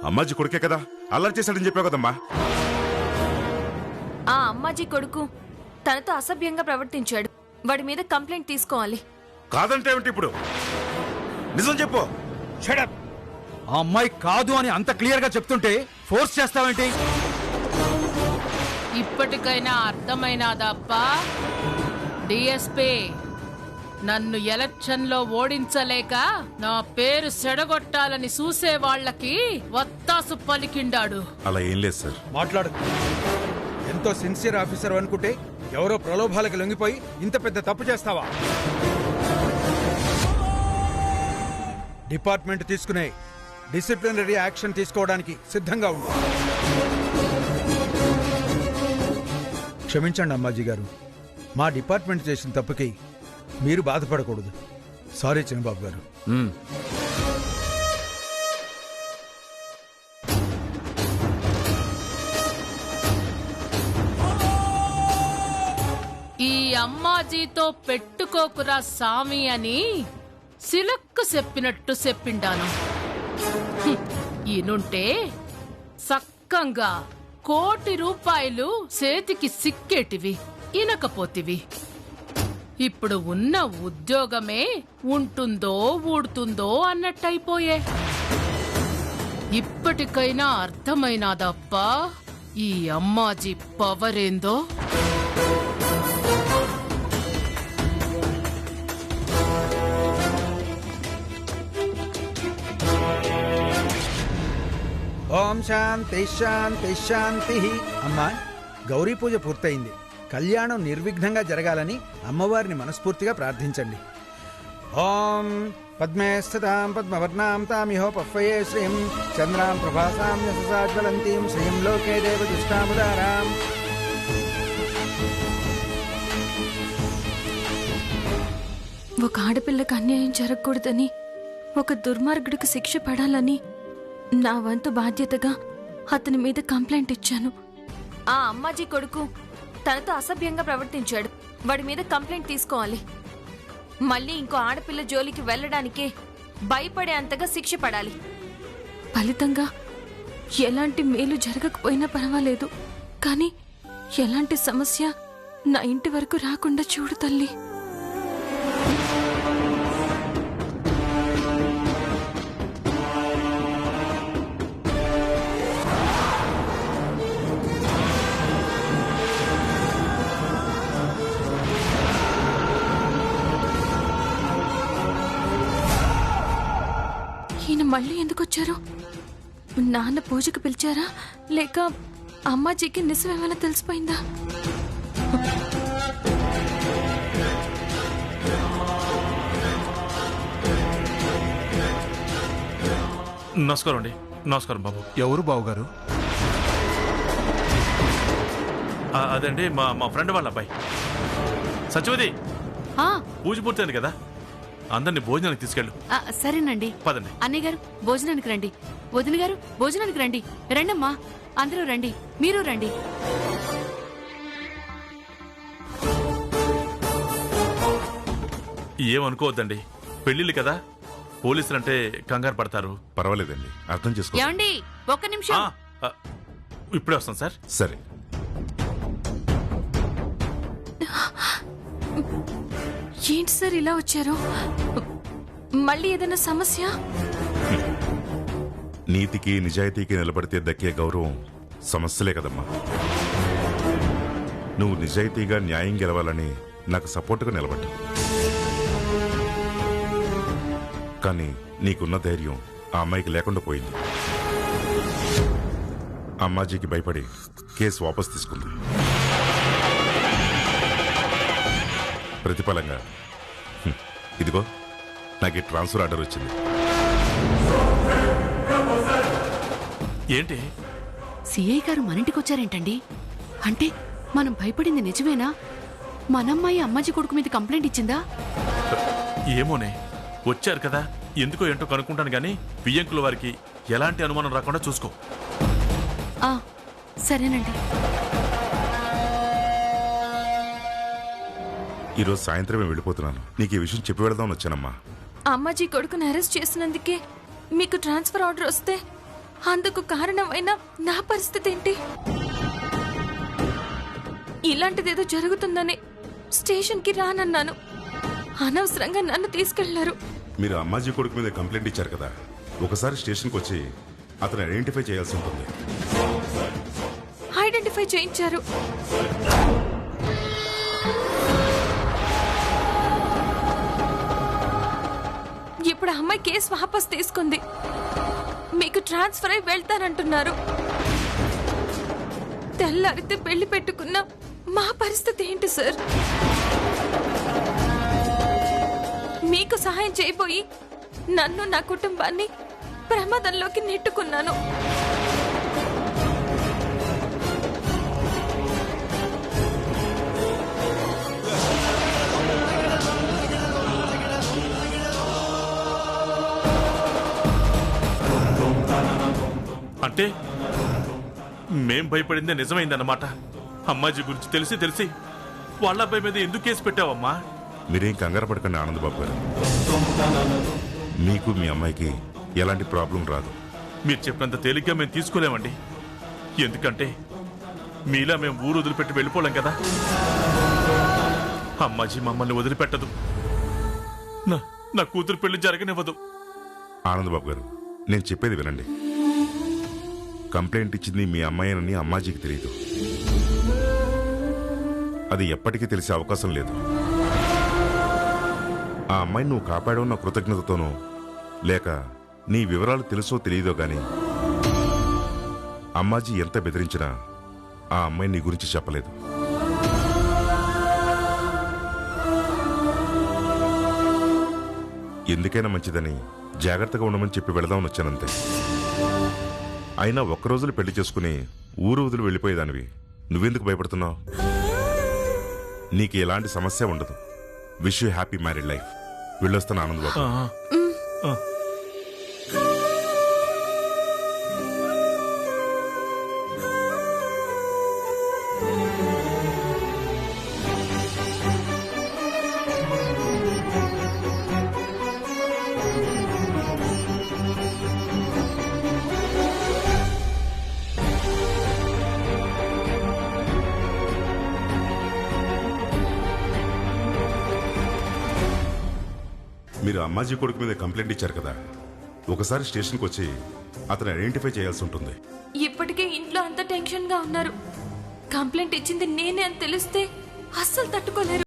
అమ్మాజీ కొడుకే కదా, అల్లరి చేశాడని చెప్పావు కదమ్మా. ఆ అమ్మాజీ కొడుకు తనతో అసభ్యంగా ప్రవర్తించాడు. వాడి మీద కంప్లైంట్ తీసుకోవాలి. కాదంటే ఏమిటి ఇప్పుడు? నిజం చెప్పు. షడప్. ఆ అమ్మాయి కాదు అని అంత క్లియర్ గా చెప్తుంటే ఫోర్స్ చేస్తావేంటి? ఇప్పటికైనా అర్థమైనాదప్పా? డిఎస్పీ నన్ను ఎలక్షన్లో ఓడించలేక నా పేరు సెడగొట్టాలని చూసే వాళ్ళకి వత్తాసు పలికిండాడు. అలా ఏం లేదు సార్. మాట్లాడు. ఎంతో సిన్సియర్ ఆఫీసర్ అనుకుంటే ఎవరో ప్రలోభాలకు లొంగిపోయి ఇంత పెద్ద తప్పు చేస్తావా? డిపార్ట్మెంట్ తీసుకునే డిసిప్లినరీ యాక్షన్ తీసుకోవడానికి సిద్ధంగా ఉంది. క్షమించండి అమ్మాజీ గారు, మా డిపార్ట్మెంట్ చేసిన తప్పుకి మీరు బాధపడకూడదు. సారీ చిన్నబాబు గారు. ఈ అమ్మాజీతో పెట్టుకోకురా సామి అని సిలక్కు చెప్పినట్టు చెప్పిండాను. ఈనుంటే సక్కంగా ₹1,00,00,000 చేతికి సిక్కేటివి, ఇనకపోతివి. ఇప్పుడు ఉన్న ఉద్యోగమే ఉంటుందో ఊడుతుందో అన్నట్టయిపోయే. ఇప్పటికైనా అర్థమైనాదప్పా ఈ అమ్మాజీ పవరేందో? ఓం శాంతి శాంతి శాంతి. అమ్మా, గౌరీ పూజ పూర్తయింది. కళ్యాణం నిర్విఘ్నంగా జరగాలని అమ్మవారిని మనస్ఫూర్తిగా ప్రార్థించండి. ఓం పద్మే స్థితాం పద్మవర్ణాం తామిహోపఫ్వయే శ్రీం చంద్రాం ప్రభాసాం యశసా జ్వలంతీం శ్రీం లోకే దేవదుష్టాముదారాం. ఒక ఆడపిల్లకు అన్యాయం జరగకూడదని, ఒక దుర్మార్గుడికి శిక్ష పడాలని నా వంతు బాధ్యతగా అతని మీద కంప్లైంట్ ఇచ్చాను. ఆ అమ్మాజీ కొడుకు తనతో అసభ్యంగా ప్రవర్తించాడు. వాడి మీద కంప్లైంట్ తీసుకోవాలి. మళ్ళీ ఇంకో ఆడపిల్ల జోలికి వెళ్లడానికే భయపడే అంతగా శిక్ష పడాలి. ఫలితంగా ఎలాంటి మేలు జరగకపోయినా పర్వాలేదు, కానీ ఎలాంటి సమస్య నా ఇంటి వరకు రాకుండా చూడు తల్లి. ఈయన మళ్ళీ ఎందుకు వచ్చారు? నాన్న పూజకు పిలిచారా, లేక అమ్మాజీకి నిజమేమైనా తెలిసిపోయిందా? నమస్కారం అండి. నమస్కారం బాబు. ఎవరు బావుగారు? అదండి మా ఫ్రెండ్ వాళ్ళ అబ్బాయి సత్యవతి. పూజ పూర్తయింది కదా, అందరినీ భోజనానికి తీసుకెళ్ళు. సరేనండి. పదండి. అన్నయ్య గారు భోజనానికి రండి. వదిన గారు భోజనానికి రండి. రండమ్మా, అందరూ రండి. మీరు రండి. ఏమనుకోవద్దండి, పెళ్ళిళ్ళు కదా, పోలీసులంటే కంగారు పడతారు. పర్వాలేదండి, అర్థం చేసుకో. ఏమండి, ఒక్క నిమిషం. ఇప్పుడే వస్తాం సార్. సరే. ఏంటి సార్ ఇలా వచ్చారు? మళ్ళీ ఏదైనా సమస్య? నీతికి నిజాయితీకి నిలబడితే దక్కే గౌరవం సమస్యలే కదమ్మా. నువ్వు నిజాయితీగా న్యాయం గెలవాలని నాకు సపోర్టుగా నిలబడ్డా. కానీ నీకున్న ధైర్యం ఆ అమ్మాయికి లేకుండా పోయింది. అమ్మాజీకి భయపడి కేసు వాపస్ తీసుకుంది. ప్రతిఫలంగా ఇదిగో నాకు ఈ ట్రాన్స్ఫర్ ఆర్డర్ వచ్చింది. ఏంటి? సిఐ గారు మన ఇంటికి వచ్చారేంటండి? అంటే మనం భయపడింది నిజమేనా? మనమ్మాయి అమ్మాజీ కొడుకు మీద కంప్లైంట్ ఇచ్చిందా? ఏమోనే, వచ్చారు కదా, ఎందుకో ఏంటో కనుక్కుంటాను గానీ బియ్యంకుల వారికి ఎలాంటి అనుమానం రాకుండా చూసుకో. సరేనండి. ఈరోజు సాయంత్రమే వెళ్ళిపోతున్నాను. నీకు ఈ విషయం చెప్పి వెళదామని వచ్చానమ్మా. అమ్మాజీ కొడుకుని అరెస్ట్ చేసినందుకే మీకు ట్రాన్స్ఫర్ ఆర్డర్ వస్తే అందుకు కారణమైన నా పరిస్థితి ఏంటి? ఇలాంటిదేదో జరుగుతుందని స్టేషన్కి రానన్నాను. అనవసరంగా నన్ను తీసుకెళ్లారు. మీరు అమ్మాజీ కొడుకు మీద కంప్లైంట్ ఇచ్చారు కదా, ఒకసారి స్టేషన్కి వచ్చి అతను ఐడెంటిఫై చేయాల్సి ఉంటుంది. ఐడెంటిఫై చేయించారు. ఇప్పుడు ఆ అమ్మాయి కేసు వాపస్ తీసుకుంది. మీకు ట్రాన్స్ఫర్ అయి వెళ్తానంటున్నారు. తెల్లారితే పెళ్లి పెట్టుకున్న మా పరిస్థితి ఏంటి సార్? మీకు సహాయం చేయబోయి నన్ను నా కుటుంబాన్ని ప్రమాదంలోకి నెట్టుకున్నాను. అంటే మేం భయపడిందే నిజమైందన్నమాట. అమ్మాజీ గురించి తెలిసి వాళ్ళ అబ్బాయి మీద ఎందుకు కేసు పెట్టావమ్మా? మీరేం కంగారు పడకండి ఆనందబాబు గారు, మీకు మీ అమ్మాయికి ఎలాంటి ప్రాబ్లం రాదు. మీరు చెప్పినంత తేలిగ్గా మేము తీసుకోలేమండి. ఎందుకంటే మీలా మేము ఊరు వదిలిపెట్టి వెళ్ళిపోలేం కదా. అమ్మాజీ మమ్మల్ని వదిలిపెట్టదు. నా కూతురు పెళ్లి జరగనివ్వదు. ఆనందబాబు గారు, నేను చెప్పేది వినండి. కంప్లైంట్ ఇచ్చింది మీ అమ్మాయినని అమ్మాజీకి తెలియదు. అది ఎప్పటికీ తెలిసే అవకాశం లేదు. ఆ అమ్మాయిని నువ్వు కాపాడవున్న కృతజ్ఞతతోనో లేక నీ వివరాలు తెలుసో తెలియదో గాని అమ్మాజీ ఎంత బెదిరించినా ఆ అమ్మాయి నీ గురించి చెప్పలేదు. ఎందుకైనా మంచిదని జాగ్రత్తగా ఉండమని చెప్పి వెళదామని వచ్చానంతే. అయినా ఒక్కరోజులు పెళ్లి చేసుకుని ఊరు వదిలి వెళ్ళిపోయేదానివి నువ్వెందుకు భయపడుతున్నావు? నీకు ఎలాంటి సమస్య ఉండదు. Wish you happy married life. వెళ్ళొస్తాను ఆనందబాబు. మీరు అమ్మాజీ కొడుకు మీద కంప్లైంట్ ఇచ్చారు కదా, ఒకసారి స్టేషన్కి వచ్చి అతను ఐడెంటిఫై చేయాల్సి ఉంటుంది. ఇప్పటికే ఇంట్లో అంత టెన్షన్ గా ఉన్నారు. కంప్లైంట్ ఇచ్చింది నేనే అని తెలిస్తే అస్సలు తట్టుకోలేరు.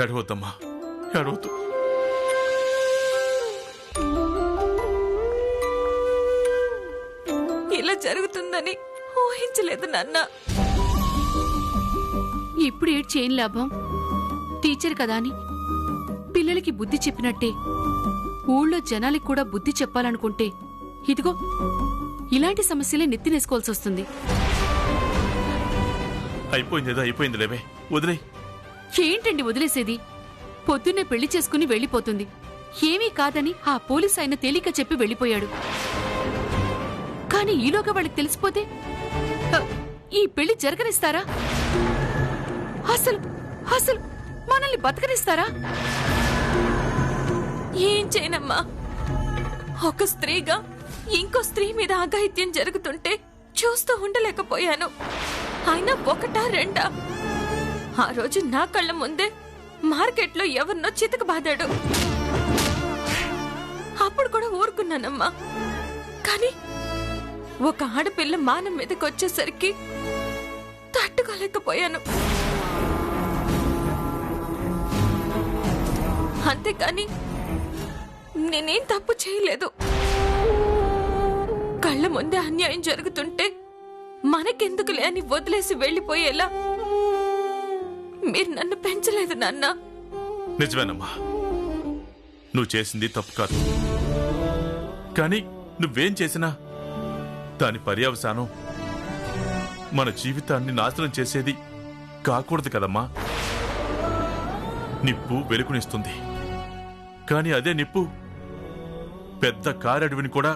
ఏడవద్దమ్మా, ఏడవద్దు. ఇలా జరుగుతుందని ఊహించలేదు నాన్న. ఇప్పుడు ఏడ్ చేయని లాభం. టీచర్ కదా అని పిల్లలకి బుద్ధి చెప్పినట్టే ఊళ్ళో జనాలకి కూడా బుద్ధి చెప్పాలనుకుంటే ఇదిగో ఇలాంటి సమస్యలే నెత్తినేసుకోవాల్సి వస్తుంది. అయిపోయిందేదో అయిపోయింది లేవే, వదిలే. ఏంటండి వదిలేసేది? పొద్దున్నే పెళ్లి చేసుకుని వెళ్లిపోతుంది. ఏమీ కాదని ఆ పోలీస్ ఆయన తేలిక చెప్పి వెళ్లిపోయాడు. కానీ ఈలోగా వాళ్ళకి తెలిసిపోతే ఈ పెళ్లి జరగనిస్తారా? అసలు అసలు మనల్ని బతకనిస్తారా? ఏం చేయనమ్మా, ఒక స్త్రీగా ఇంకో స్త్రీ మీద అఘాయిత్యం జరుగుతుంటే చూస్తూ ఉండలేకపోయాను. అయినా ఒకటా రెండా? ఆ రోజు నా కళ్ళ ముందే మార్కెట్లో ఎవరినో చితకబాదాడు. అప్పుడు కూడా ఊరుకున్నానమ్మా. కానీ ఒక ఆడపిల్ల మానం మీదకి వచ్చేసరికి తట్టుకోలేకపోయాను. అంతేకాని నేనేం తప్పు చేయలేదు. కళ్ళ ముందే అన్యాయం జరుగుతుంటే మనకెందుకులే అని వదిలేసి వెళ్ళిపోయేలా మీరు నన్ను పెంచలేదు నాన్న. నిజమేనమ్మా, నువ్వు చేసింది తప్పు కాదు. కానీ నువ్వేం చేసినా దాని పర్యవసానం మన జీవితాన్ని నాశనం చేసేది కాకూడదు కదమ్మా. నిప్పు వెలుగునిస్తుంది, కానీ అదే నిప్పు పెద్ద కారడవిని కూడా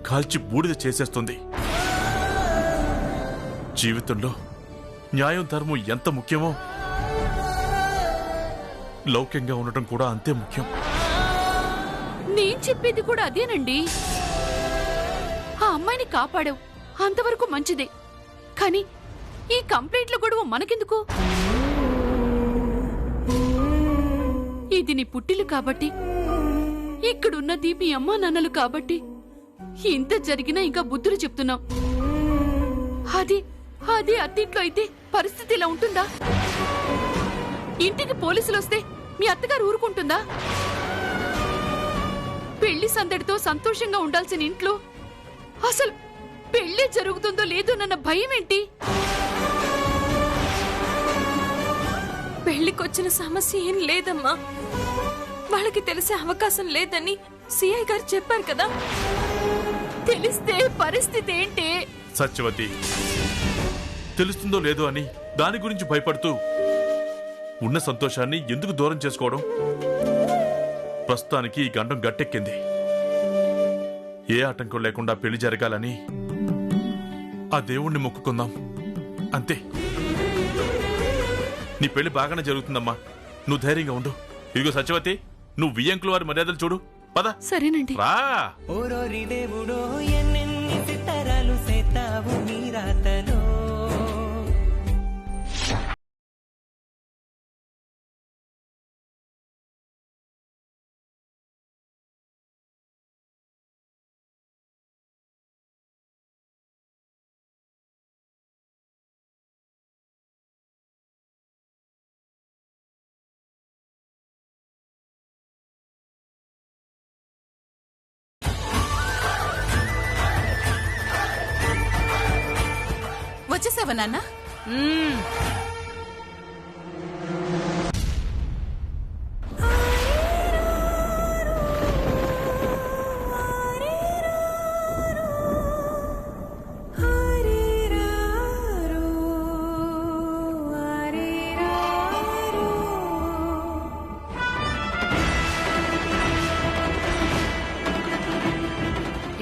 కాల్చి బూడిద చేసేస్తుంది. జీవితంలో న్యాయం ధర్మం ఎంత ముఖ్యమో లౌక్యంగా ఉండటం కూడా అంతే ముఖ్యం. నేను చెప్పేది కూడా అదేనండి. ఆ అమ్మాయిని కాపాడావు, అంతవరకు మంచిదే. కానీ ఈ కంప్లైంట్ల గొడవ మనకెందుకు? ఇది నీ పుట్టిల్లు కాబట్టి, ఇక్కడున్నది మీ అమ్మా నాన్నలు కాబట్టి ఇంత జరిగినా ఇంకా బుద్ధులు చెప్తున్నావు. అది అత్తింట్లో అయితే పరిస్థితి ఇలా ఉంటుందా? ఇంటికి పోలీసులు వస్తే మీ అత్తగారు ఊరుకుంటుందా? పెళ్లి సందడితో సంతోషంగా ఉండాల్సిన ఇంట్లో అసలు పెళ్లి జరుగుతుందో లేదో నన్న భయం ఏంటి? పెళ్లికొచ్చిన సమస్య ఏం లేదమ్మా. వాళ్ళకి తెలిసే అవకాశం లేదని సిఐ గారు చెప్పారు కదా. తెలిస్తే పరిస్థితి ఏంటి? సత్యవతి, తెలుస్తుందో లేదో అని దాని గురించి భయపడుతూ ఉన్న సంతోషాన్ని ఎందుకు దూరం చేసుకోవడం? ప్రస్తుతానికి ఈ గండం గట్టెక్కింది. ఏ ఆటంకం లేకుండా పెళ్లి జరగాలని ఆ దేవుణ్ణి మొక్కుకుందాం, అంతే. నీ పెళ్లి బాగానే జరుగుతుందమ్మా, నువ్వు ధైర్యంగా ఉండు. ఇదిగో సత్యవతి, నువ్వు వియ్యంకుల వారి మర్యాదలు చూడు. పద. సరేనండి. రా. ఓరోరి దేవుడో ఎన్నెన్ని సితారాలు సేతావు నీ రాతలో. వచ్చేసావా నాన్న?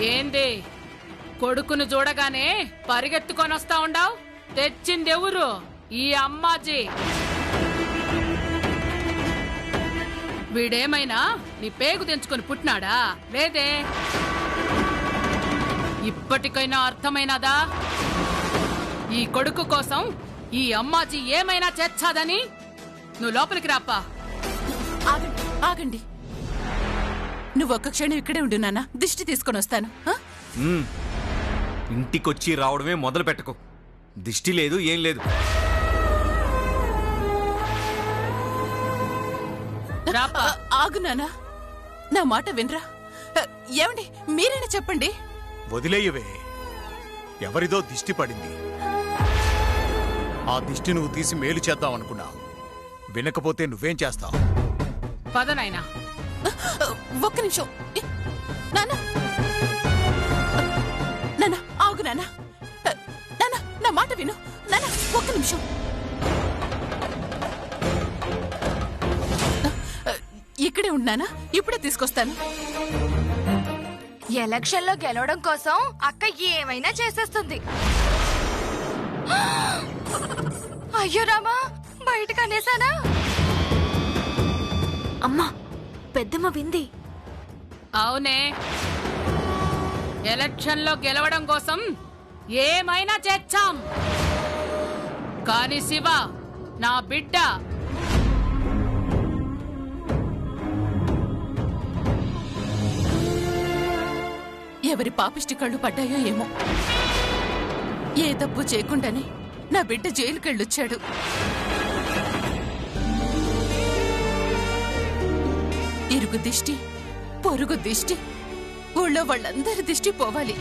ఏంది కొడుకును చూడగానే పరిగెత్తుకొని వస్తా ఉండావు? తెచ్చిందెవరు? ఈ అమ్మాజీ. వీడేమైనా నీ పేగు తెంచుకొని పుట్టినాడా? లేదే. ఇప్పటికైనా అర్థమైనదా? ఈ కొడుకు కోసం ఈ అమ్మాజీ ఏమైనా చేర్చాదని? నువ్వు లోపలికి రాపా. ఆగండి, నువ్వు ఒక్క క్షణం ఇక్కడే ఉండు నాన్న, దిష్టి తీసుకొని వస్తాను. ఇంటికొచ్చి రావడమే మొదలు పెట్టకు. దిష్టి లేదు, ఏం లేదు. ఆగు నాన్న, నా మాట వినరా? ఏమండి, మీరైనా చెప్పండి. వదిలేయవే, ఎవరిదో దిష్టి పడింది. ఆ దిష్టి నువ్వు తీసి మేలు చేద్దామనుకున్నా. వినకపోతే నువ్వేం చేస్తావు? పదనైనా. ఒక్క నిమిషం నాన్న. నాన్న ఆగు నాన్న. నాన్న నా మాట విను నాన్న, ఒక్క నిమిషం. ఇక్కడే ఉన్నానా, ఇప్పుడే తీసుకొస్తాను. ఎలక్షన్ లో గెలవడం కోసం అక్క ఏమైనా చేసేస్తుంది. అయ్యో రామా, బయటకు అనేసానా? అమ్మా, పెద్దమ్మ వింది. అవునే, ఎలక్షన్ లో గెలవడం కోసం ఏమైనా చేచ్చాం. కాని శివ నా బిడ్డ. ఎవరి పాపిష్టి కళ్ళు పడ్డాయో ఏమో, ఏ తప్పు చేయకుండానే నా బిడ్డ జైలుకెళ్ళొచ్చాడు. ఇరుగు దిష్టి, పొరుగు దిష్టి, ఊళ్ళో వాళ్ళందరి దిష్టి పోవాలి.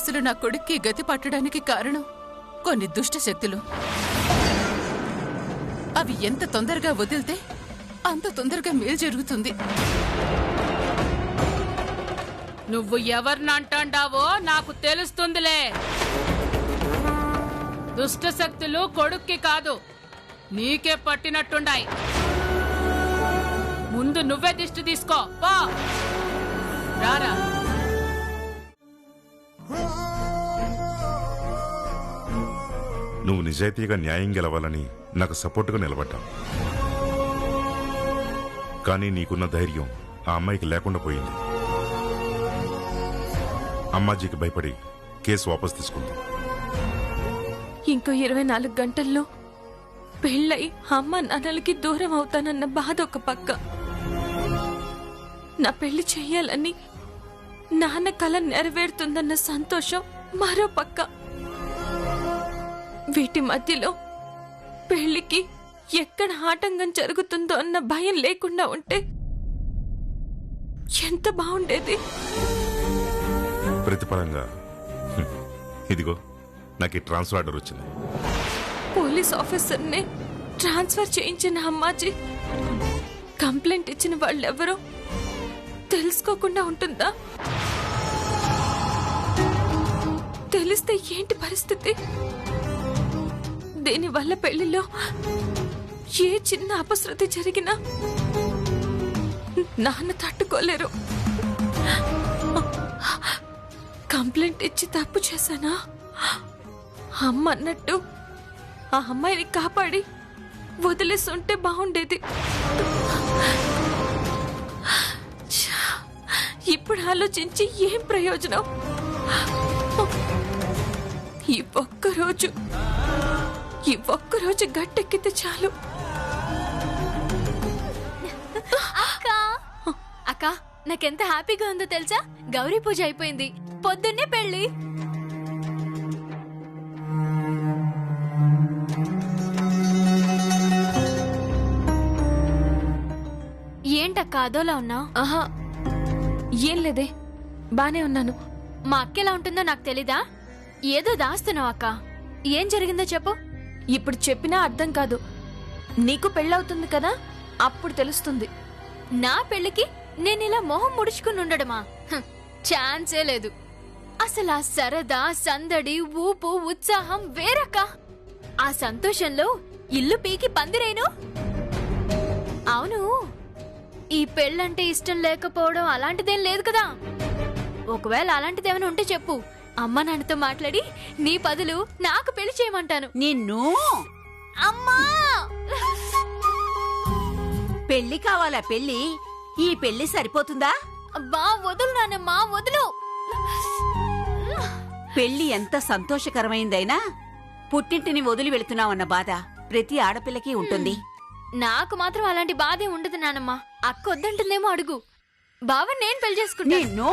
అసలు నా కొడుక్కి గతి పట్టడానికి కారణం కొన్ని దుష్ట శక్తులు. అవి ఎంత తొందరగా వదిలితే అంత తొందరగా మేలు జరుగుతుంది. నువ్వు ఎవరినంటాండావో నాకు తెలుస్తుందిలే. దుష్ట శక్తులు కొడుక్కి కాదు, నీకే పట్టినట్టుండాయి. ముందు నువ్వే దిష్టి తీసుకో. పో రారా. నువ్వు నిజాయితీగా న్యాయం గెలవాలని నాకు సపోర్టుగా నిలబడ్డావు. కానీ నీకున్న ధైర్యం ఆ అమ్మాయికి లేకుండా పోయింది. అమ్మాజీకి భయపడి కేసు వాపస్ తీసుకుంది. ఇంకో 24 గంటల్లో పెళ్ళై అమ్మ నాన్నలకి దూరం అవుతానన్న బాధ ఒక పక్క, నా పెళ్లి చెయ్యాలని నాన్న కల నెరవేరుతుందన్న సంతోషం మరో పక్క. వీటి మధ్యలో పెళ్లికి ఎక్కడ ఆటంకం జరుగుతుందో అన్న భయం లేకుండా ఉంటే ఎంత బాగుండేది. ప్రతిఫలంగా ఇదిగో నాకు ఈ ట్రాన్స్ఫర్ ఆర్డర్ వచ్చింది. పోలీస్ ఆఫీసర్నే ట్రాన్స్ఫర్ చేయించిన అమ్మాజీ కంప్లైంట్ ఇచ్చిన వాళ్ళెవరో తెలుసుకోకుండా ఉంటుందా? తెలిస్తే ఏంటి పరిస్థితి? దీనివల్ల పెళ్లిలో ఏ చిన్న అపశృతి జరిగినా నాన్న తట్టుకోలేరు. కంప్లైంట్ ఇచ్చి తప్పు చేశానా? అమ్మ అన్నట్టు ఆ అమ్మాయిని కాపాడి వదిలేస్తుంటే బాగుండేది. ఇప్పుడు ఆలోచించి ఏం ప్రయోజనం? ఈ ఒక్కరోజు గట్టెక్కితే చాలు. అక్క, నాకెంత హ్యాపీగా ఉందో తెలుసా? గౌరీ పూజ అయిపోయింది, పొద్దున్నే పెళ్లి. ఏంటక్క అదోలా ఉన్నావు? ఆహా, ఏం లేదే, బానే ఉన్నాను. మా అక్క ఎలా ఉంటుందో నాకు తెలీదా? ఏదో దాస్తున్నావు అక్క. ఏం జరిగిందో చెప్పు. ఇప్పుడు చెప్పినా అర్థం కాదు. నీకు పెళ్ళవుతుంది కదా, అప్పుడు తెలుస్తుంది. నా పెళ్లికి నేను ఇలా మొహం ముడుచుకుని ఉండడమా? ఛాన్సే లేదు. అసలు ఆ సరదా, సందడి, ఊపు, ఉత్సాహం వేరక్క. ఆ సంతోషంలో ఇల్లు పీకి పందిరేను. అవును, ఈ పెళ్ళంటే ఇష్టం లేకపోవడం అలాంటిదేం లేదు కదా? ఒకవేళ అలాంటిదేమైనా ఉంటే చెప్పు. అమ్మ నాన్నతో మాట్లాడి నీ బదులు నాకు పెళ్లి చేయమంటాను. నిన్ను అమ్మా, పెళ్లి కావాలా? పెళ్లి ఈ పెళ్లి సరిపోతుందా? అబ్బా వదులు నాన్నమ్మా, వదులు. పెళ్లి ఎంత సంతోషకరమైందైనా పుట్టింటిని వదిలి వెళుతున్నావన్న బాధ ప్రతి ఆడపిల్లకి ఉంటుంది. నాకు మాత్రం అలాంటి బాధే ఉండదు నానమ్మా. అక్క వద్దంటుందేమో అడుగు. బావ నేను పెళ్లి చేసుకుంటా. నిన్ను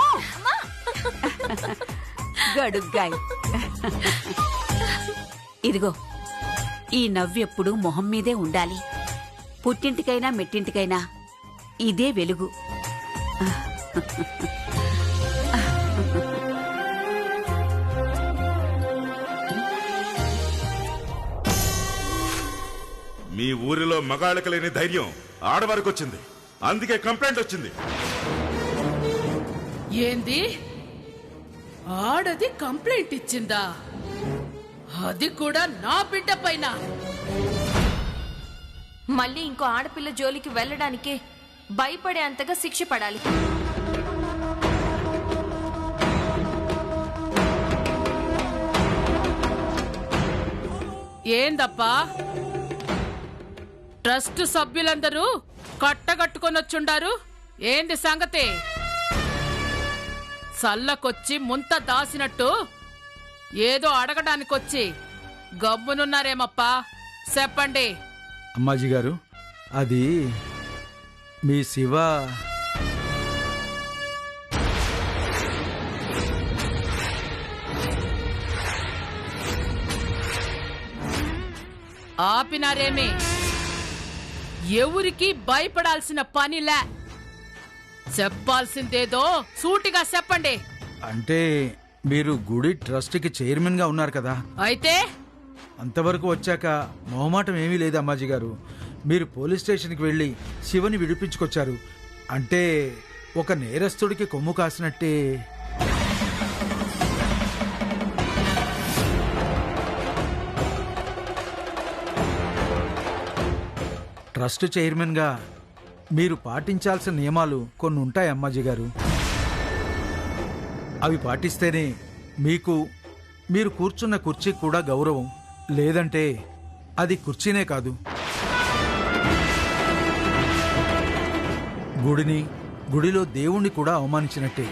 గడుగ్గాయ్. ఇదిగో, ఈ నవ్వెప్పుడు మొహం మీదే ఉండాలి. పుట్టింటికైనా మెట్టింటికైనా ఇదే వెలుగు. మీ ఊరిలో మగాళ్ళకి లేని ధైర్యం ఆడవారికి వచ్చింది. అందుకే కంప్లైంట్ వచ్చింది. ఏంది? ఆడది కంప్లైంట్ ఇచ్చిందా? అది కూడా నా బిడ్డ పైన. మళ్ళీ ఇంకో ఆడపిల్ల జోలికి వెళ్ళడానికే భయపడే అంతగా శిక్ష పడాలి. ఏందప్పా, ట్రస్ట్ సభ్యులందరూ కట్టగట్టుకొనొచ్చుండారు. ఏంది సంగతి? సల్లకొచ్చి ముంత దాసినట్టు ఏదో అడగడానికొచ్చి గమ్మునున్నారేమప్పా? చెప్పండి. అమ్మాజీ గారు, అది మీ శివ ఆపినారేమి? ఎవరికి భయపడాల్సిన పనిలే. చెప్పాల్సిందేదో సూటిగా చెప్పండి. అంటే మీరు గుడి ట్రస్ట్కి చైర్మన్ గా ఉన్నారు కదా, అయితే అంతవరకు వచ్చాక మొహమాటం ఏమీ లేదు అమ్మాజీ గారు. మీరు పోలీస్ స్టేషన్కి వెళ్ళి శివని విడిపించుకొచ్చారు అంటే ఒక నేరస్తుడికి కొమ్ము కాసినట్టే. ట్రస్ట్ చైర్మన్గా మీరు పాటించాల్సిన నియమాలు కొన్ని ఉంటాయి అమ్మాజీ గారు. అవి పాటిస్తేనే మీకు మీరు కూర్చున్న కుర్చీకి కూడా గౌరవం. లేదంటే అది కుర్చీనే కాదు, గుడిని, గుడిలో దేవుణ్ణి కూడా అవమానించినట్టే.